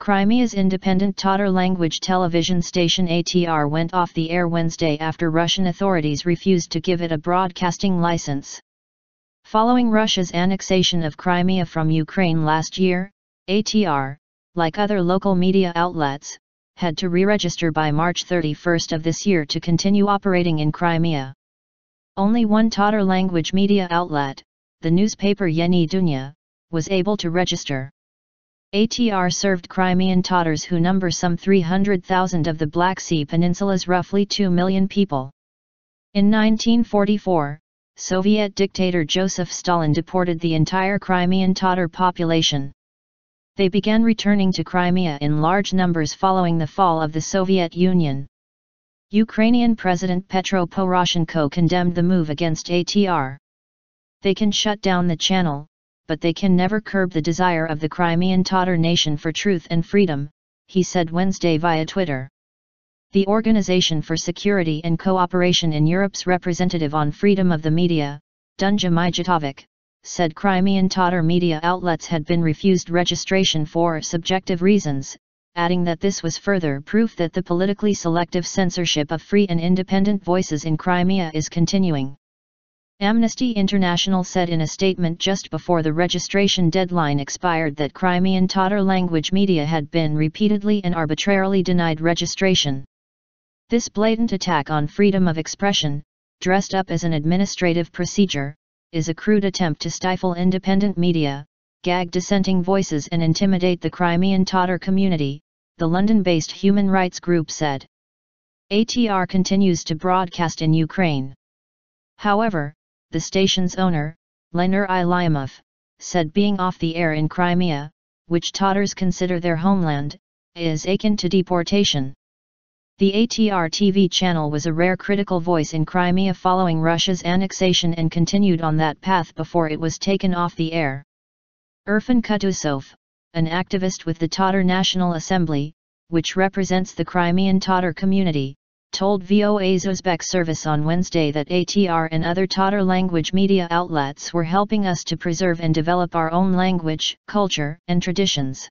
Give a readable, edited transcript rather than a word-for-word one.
Crimea's independent Tatar-language television station ATR went off the air Wednesday after Russian authorities refused to give it a broadcasting license. Following Russia's annexation of Crimea from Ukraine last year, ATR, like other local media outlets, had to re-register by March 31 of this year to continue operating in Crimea. Only one Tatar-language media outlet, the newspaper Yeni Dunya, was able to register. ATR served Crimean Tatars who number some 300,000 of the Black Sea Peninsula's roughly 2 million people. In 1944, Soviet dictator Josef Stalin deported the entire Crimean Tatar population. They began returning to Crimea in large numbers following the fall of the Soviet Union. Ukrainian President Petro Poroshenko condemned the move against ATR. They can shut down the channel, but they can never curb the desire of the Crimean Tatar nation for truth and freedom, he said Wednesday via Twitter. The Organization for Security and Cooperation in Europe's representative on freedom of the media, Dunja Mijatovic, said Crimean Tatar media outlets had been refused registration for subjective reasons, adding that this was further proof that the politically selective censorship of free and independent voices in Crimea is continuing. Amnesty International said in a statement just before the registration deadline expired that Crimean Tatar-language media had been repeatedly and arbitrarily denied registration. This blatant attack on freedom of expression, dressed up as an administrative procedure, is a crude attempt to stifle independent media, gag dissenting voices and intimidate the Crimean Tatar community, the London-based human rights group said. ATR continues to broadcast in Ukraine. However, the station's owner, Leonid Ilyumov, said being off the air in Crimea, which Tatars consider their homeland, is akin to deportation. The ATR TV channel was a rare critical voice in Crimea following Russia's annexation and continued on that path before it was taken off the air. Irfan Kutuzov, an activist with the Tatar National Assembly, which represents the Crimean Tatar community, told VOA's Uzbek service on Wednesday that ATR and other Tatar-language media outlets were helping us to preserve and develop our own language, culture, and traditions.